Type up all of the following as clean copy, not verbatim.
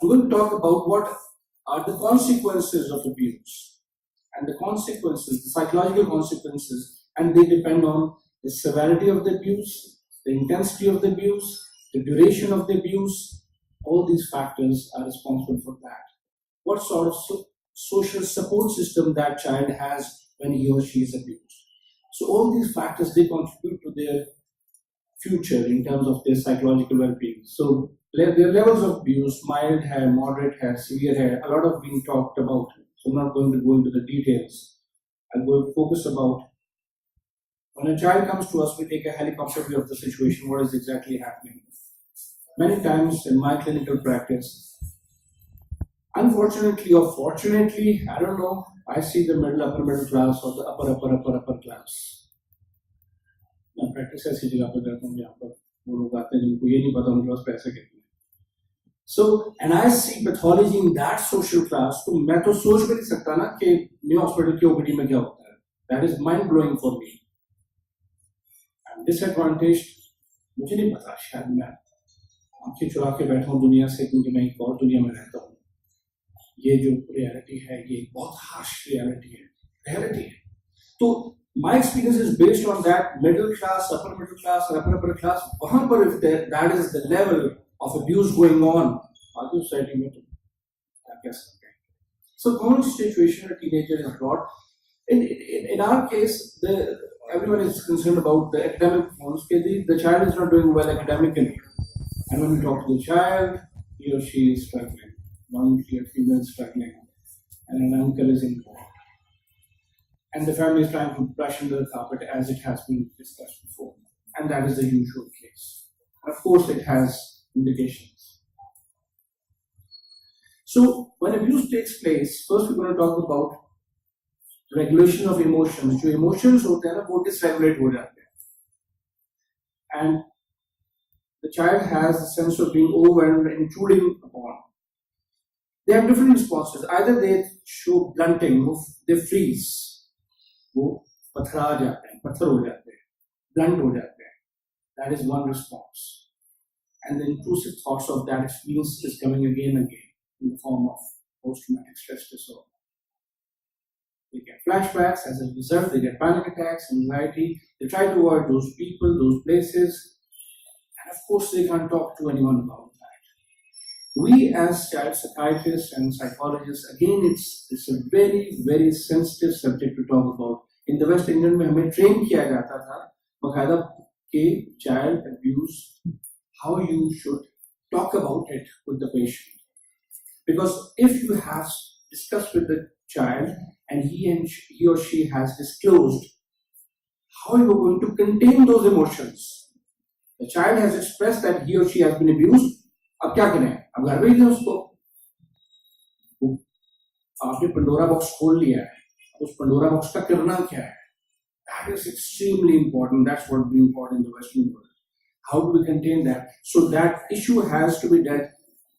we're going to talk about what are the consequences of abuse. And the consequences, the psychological consequences, and they depend on the severity of the abuse, the intensity of the abuse, the duration of the abuse. All these factors are responsible for that. What sort of social support system that child has when he or she is abused. So all these factors, they contribute to their future in terms of their psychological well-being. So there are levels of abuse, mild hair, moderate hair, severe hair, a lot of being talked about. So I'm not going to go into the details. I'll go focus about when a child comes to us, we take a helicopter view of the situation, what is exactly happening. Many times in my clinical practice, unfortunately or fortunately, I don't know, I see the middle, upper middle class or the upper class. मैं practice ऐसी जगह पर करता हूँ जहाँ पर वो लोग आते हैं जिनको ये नहीं पता उनके पास पैसे कितने. So, and I see pathology in that social class. तो मैं तो सोच भी नहीं सकता ना कि न्यू हॉस्पिटल की ओपीडी में क्या होता है. That is mind blowing for me. I'm disadvantaged. मुझे नहीं पता, शायद मैं आंखें चुरा के बैठा हूँ दुनिया से क्योंकि मैं एक और दुनिया में रहता हूँ. ये जो रियलिटी है ये बहुत हार्श रियलिटी है. तो my experience is based on that middle class, upper middle class, or upper class. वहाँ पर if that is the level of abuse going on, आगे society में तो क्या कह सकते हैं. So common situation a teenager is brought. In our case, everyone is concerned about the academic performance. The child is not doing well academically, and when we talk to the child, he or she is struggling. One female is struggling, and an uncle is involved. And the family is trying to brush under the carpet as it has been discussed before. And that is the usual case. And of course, it has indications. So, when abuse takes place, first we're going to talk about regulation of emotions. जो emotions होते हैं ना वो dysregulate हो जाते हैं. And the child has a sense of being overwhelmed and intruding upon. They have different responses. Either they show blunting, they freeze. वो पथरा जाते हैं, पत्थर हो जाते हैं, blunt हो जाते हैं. That is one response. And the intrusive thoughts of that experience is coming again and again in the form of post-traumatic stress disorder. They get flashbacks, as a result, they get panic attacks, anxiety. They try to avoid those people, those places, and of course, they can't talk to anyone about that. We, as child psychiatrists and psychologists, again, it's a very, very sensitive subject to talk about. In the West Indian, में हमें train किया जाता था, बकायदा कि child abuse, how you should talk about it with the patient. Because if you have discussed with the child and he or she has disclosed, how you are going to contain those emotions? The child has expressed that he or she has been abused. अब क्या करें? अब घर भेज दें उसको. आपने Pandora box खोल लिया है. उस पंडोरा बॉक्स का करना क्या है? That is extremely important. That's what being important in the Western world. How do we contain that? So that issue has to be dealt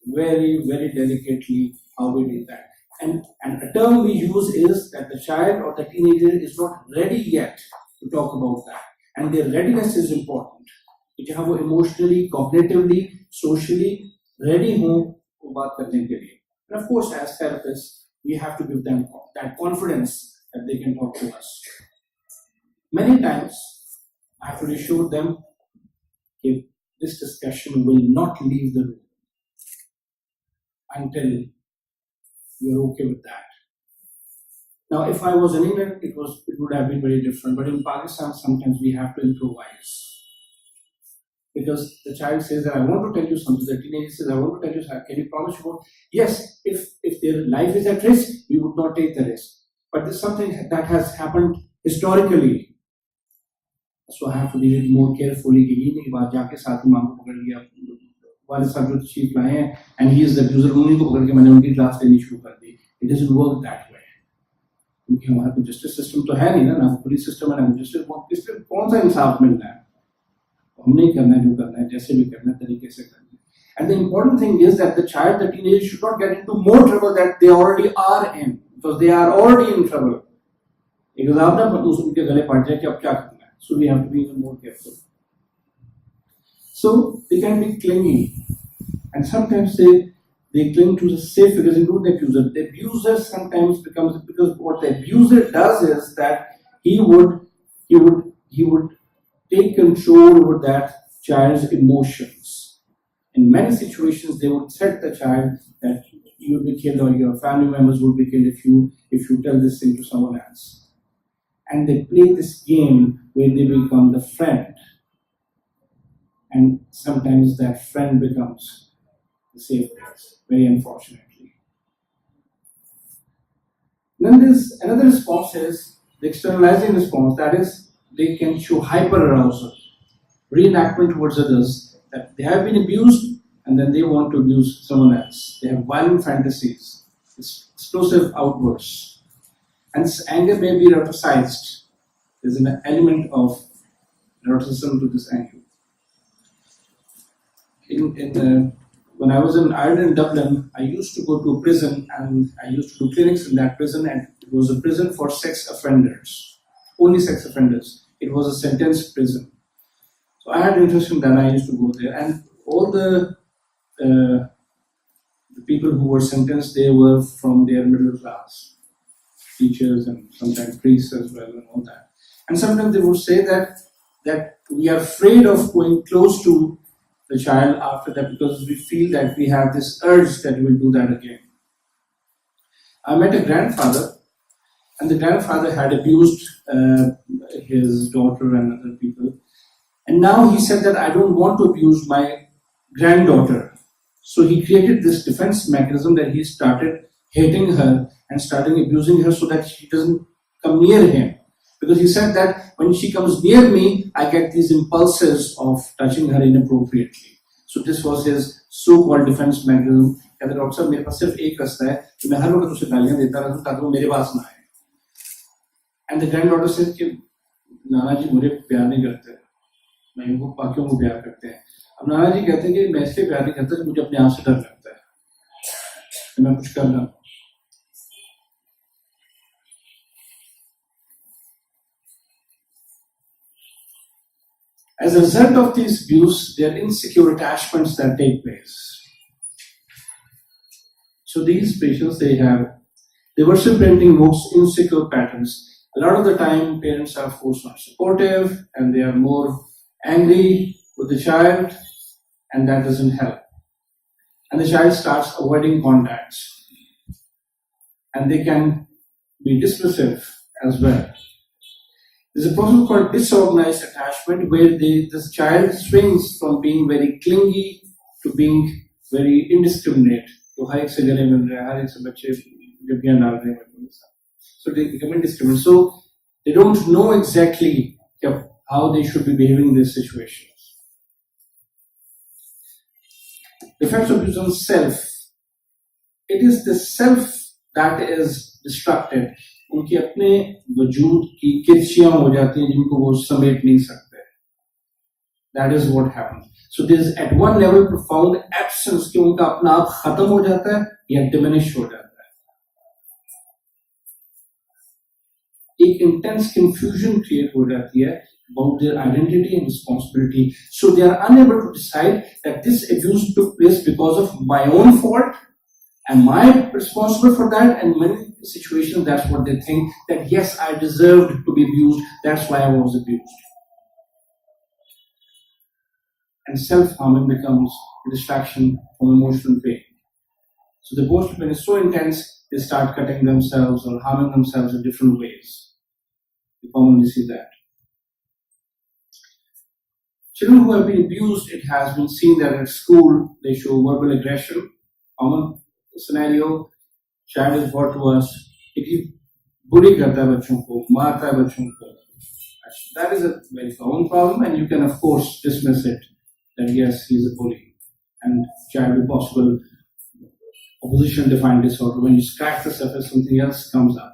very, very delicately. How we do that? And a term we use is that the child or the teenager is not ready yet to talk about that. And their readiness is important. कि जहाँ वो emotionally, cognitively, socially ready हो वो बात करने के लिए. And of course, as therapists, we have to give them that confidence that they can talk to us. Many times, I have to reassure them that this discussion will not leave the room until you're okay with that. Now, if I was in England, it would have been very different. But in Pakistan, sometimes we have to improvise. Because the child says that I want to tell you something, the teenager says, I want to tell you something, can you promise you? Yes, if their life is at risk, we would not take the risk. But this is something that has happened historically. So I have to be more carefully कि ये नहीं बात जाके साथ में माँ को पकड़ लिया वाले साहब जो तशरीफ लाए हैं and he is the abuser उन्हीं को पकड़ के मैंने उनकी क्लास लेनी शुरू कर दी. It doesn't work that way. क्योंकि हमारा कोई justice system तो है नहीं ना पुलिस system है ना justice इसमें कौन सा इंसाफ मिलना है? हम नहीं करना है जो करना है जैसे भी करना है तरीके से करना है. And the important thing is that the child, the teenager should not get into more trouble that they already are in because they are already in trouble. एक आप ना उनके गले पड़ जाए कि अब क्या करना है. So we have to be even more careful. So they can be clingy, and sometimes they cling to the safe figures, including the abuser. The abuser sometimes becomes, because what the abuser does is that he would take control over that child's emotions. In many situations, they would threat the child that you will be killed or your family members will be killed if you tell this thing to someone else. And they play this game where they become the friend. And sometimes that friend becomes the safe place, very unfortunately. Then there's another response is the externalizing response, that is, they can show hyperarousal, reenactment towards others, that they have been abused and then they want to abuse someone else. They have violent fantasies, explosive outbursts, and this anger may be eroticized. There's an element of eroticism to this anger. When I was in Ireland and Dublin, I used to go to a prison and I used to do clinics in that prison, and it was a prison for sex offenders, only sex offenders. It was a sentenced prison. So I had interest in that. I used to go there, and all the people who were sentenced, they were from their middle class, teachers and sometimes priests as well and all that. And sometimes they would say that we are afraid of going close to the child after that because we feel that we have this urge that we will do that again. I met a grandfather, and the grandfather had abused his daughter and other people. And now he said that I don't want to abuse my granddaughter. So he created this defense mechanism that he started hating her and starting abusing her so that she doesn't come near him. Because he said that when she comes near me, I get these impulses of touching her inappropriately. So this was his so-called defense mechanism. कहते doctor साहब मेरे पास सिर्फ एक रास्ता है कि मैं हर वक्त उसे गालियां देता रहूं ताकि वो मेरे पास ना आए. And the granddaughter said कि नाना जी मुझे प्यार नहीं करते, मैं इनको बाकियों को प्यार करते हैं. अब नाना जी कहते हैं कि मैं इसलिए प्यार नहीं करता कि मुझे अपने आप से डर लगता है कि मैं कुछ कर रहा. As a result of this abuse, there are insecure attachments that take place. So these patients, they were parenting most insecure patterns. A lot of the time, parents are, of course, not supportive, and they are more angry with the child, and that doesn't help. And the child starts avoiding contacts, and they can be dismissive as well. There's a process called disorganized attachment where this child swings from being very clingy to being very indiscriminate. So they become indiscriminate. So they don't know exactly how they should be behaving in these situations. The effects of abuse on self. It is the self that is destructed. उनके अपने वजूद की किरचियां हो जाती हैं जिनको वो समेट नहीं सकते. That is what happens. So there is at one level profound absence कि उनका अपना आप खत्म हो जाता है या diminish हो जाता है. एक intense confusion create हो जाती है about their identity and responsibility. So they are unable to decide that this abuse took place because of my own fault. Am I responsible for that? And many situations, that's what they think, that yes, I deserved to be abused, that's why I was abused. And self-harming becomes a distraction from emotional pain. So the emotional pain is so intense, they start cutting themselves or harming themselves in different ways. You commonly see that. Children who have been abused, it has been seen that at school, they show verbal aggression. Common scenario, child is brought to us, it bully करता है बच्चों को, मारता है बच्चों को. That is a very common problem, and you can of course dismiss it that yes, he is a bully, and child with possible opposition-defined disorder. When you scratch the surface, something else comes up.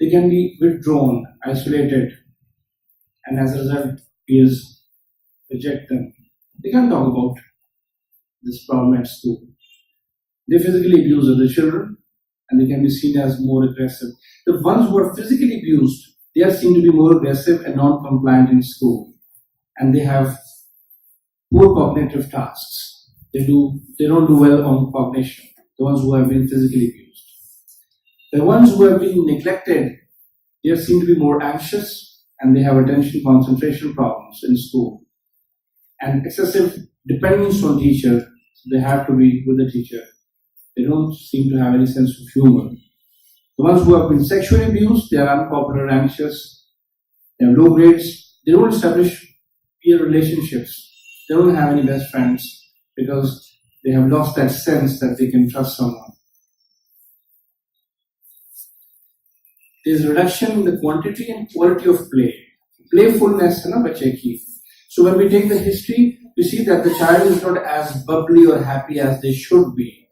They can be withdrawn, isolated, and as a result, peers reject them. They can't talk about this problem at school. They physically abuse other children, and they can be seen as more aggressive. The ones who are physically abused, they are seen to be more aggressive and non-compliant in school, and they have poor cognitive tasks. they don't do well on cognition. The ones who have been physically abused. The ones who have been neglected, they seem to be more anxious and they have attention concentration problems in school. And excessive dependence on teacher, so they have to be with the teacher. They don't seem to have any sense of humor. The ones who have been sexually abused, they are unpopular, anxious, they have low grades, they don't establish peer relationships, they don't have any best friends because they have lost that sense that they can trust someone. There's a reduction in the quantity and quality of play. Playfulness, na bache ki. So when we take the history, we see that the child is not as bubbly or happy as they should be.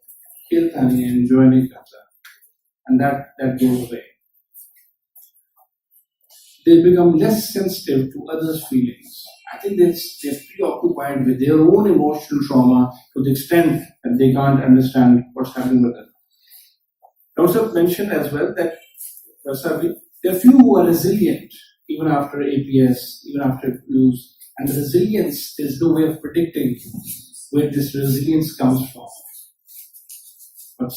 Khelta nahi hai, enjoy nahi karta. And that goes away. They become less sensitive to others' feelings. I think they're preoccupied with their own emotional trauma to the extent that they can't understand what's happening with them. I also mentioned as well that there are few who are resilient even after APS, even after abuse. And the resilience, there's no way of predicting where this resilience comes from. But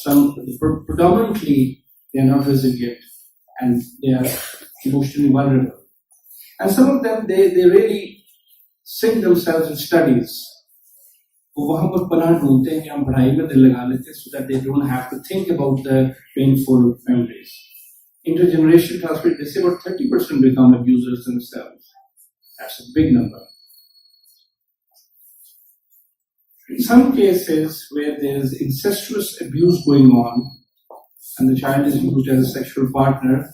predominantly, they are not resilient and they are emotionally vulnerable. And some of them, they really sink themselves in studies. वो वहाँ पर पनाह ढूंढते हैं कि हम पढ़ाई में दिल लगा लेते हैं so that they don't have to think about the painful memories. Intergenerational transfer, they say about 30% become abusers themselves. That's a big number. In some cases where there is incestuous abuse going on and the child is used as a sexual partner,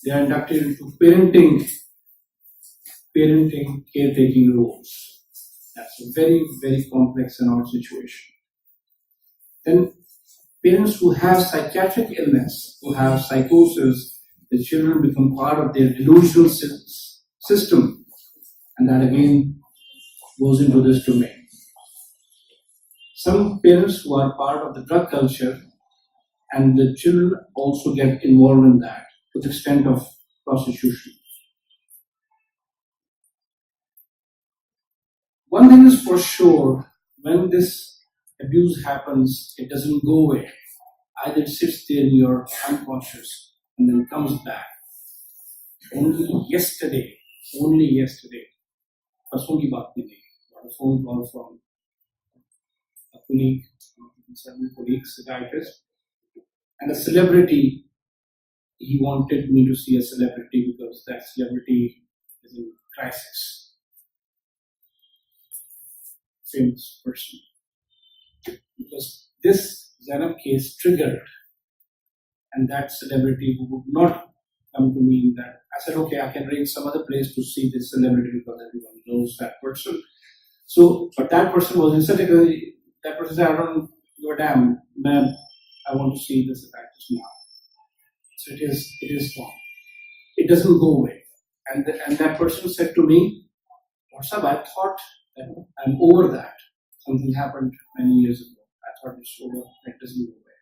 they are inducted into parenting caretaking roles. That's a very, very complex and odd situation. Then parents who have psychiatric illness, who have psychosis, the children become part of their delusional system. And that again goes into this domain. Some parents who are part of the drug culture and the children also get involved in that to the extent of prostitution. One thing is for sure, when this abuse happens, it doesn't go away. Either it sits there in your unconscious and then comes back. Only yesterday, परसों की बात नहीं, got a phone call from a colleague, psychiatrist, and a celebrity. He wanted me to see a celebrity because that celebrity is in crisis. Famous person. Because this Zainab case triggered, and that celebrity who would not come to me, that I said, okay, I can arrange some other place to see this celebrity because everyone knows that person. So, but that person was instead, that person said, I don't give a damn, man, I want to see this psychiatrist now. So it is gone. It doesn't go away. And that person said to me, what's up? I thought that I'm over that. Something happened many years ago. I thought it's over. It doesn't go away.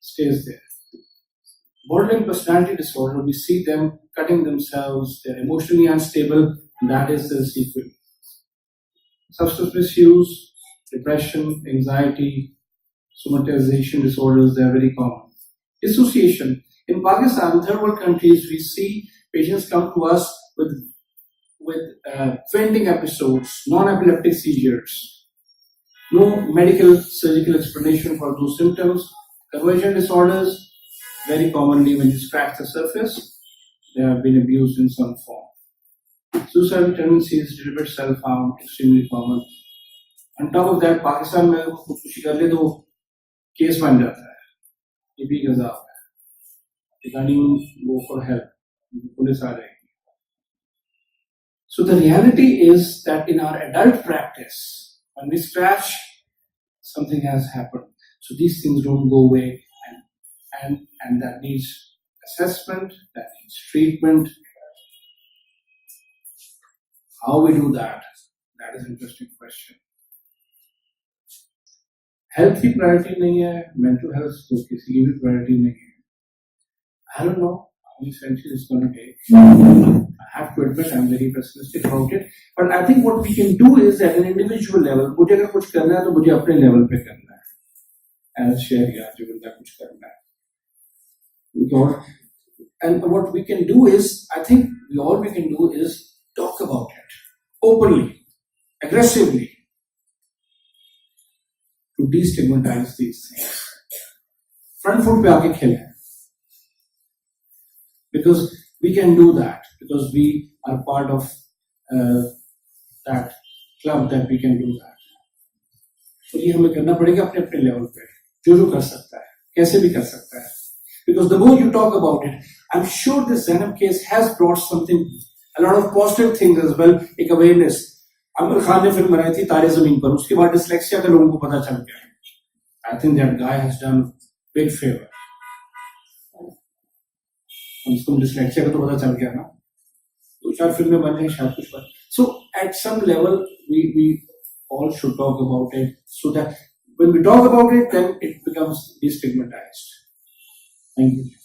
Stays there. Borderline personality disorder, we see them cutting themselves, they're emotionally unstable, and that is the sequel. Substance misuse, depression, anxiety, somatization disorders, they're very common. Dissociation. In Pakistan, third world countries, we see patients come to us with fainting episodes, non-epileptic seizures. No medical surgical explanation for those symptoms. Conversion disorders, very commonly when you scratch the surface, they have been abused in some form. Suicidal tendencies, deliberate self-harm, extremely common. On top of that, Pakistan में खुदकुशी कर ले तो case बन जाता है. ये भी गज़ाब है. You can't even go for help. Police आ जाएगी. So the reality is that in our adult practice, when we scratch, something has happened. So these things don't go away, and that needs assessment, that needs treatment. How we do that is an interesting question. Health की priority नहीं है, mental health तो किसी की भी priority नहीं है. I don't know how many centuries it's going to take. I have to admit I'm very pessimistic about it. But I think what we can do is at an individual level, मुझे अगर कुछ करना है तो मुझे अपने level पे करना है. As Sheheryar Jovindah कुछ करना है. And what we can do is, I think all we can do is talk about it openly, aggressively, to destigmatize these things. Front foot पे आके खेलें. Because we can do that, because we are part of that club that we can do that. So ये हमें करना पड़ेगा अपने अपने level पे, जो कर सकता है, कैसे भी कर सकता है. Because the more you talk about it, I'm sure this Zainab case has brought something, a lot of positive things as well. एक awareness. आमिर खान ने फिल्म बनाई थी तारे ज़मीन पर, उसके बाद dyslexia का लोगों को पता चल गया. I think that guy has done big favor. उसको dyslexia का तो पता चल गया ना, 2-4 फिल्में बन रही हैं शायद कुछ पर. So at some level we all should talk about it, so that when we talk about it, then it becomes destigmatized. Thank you.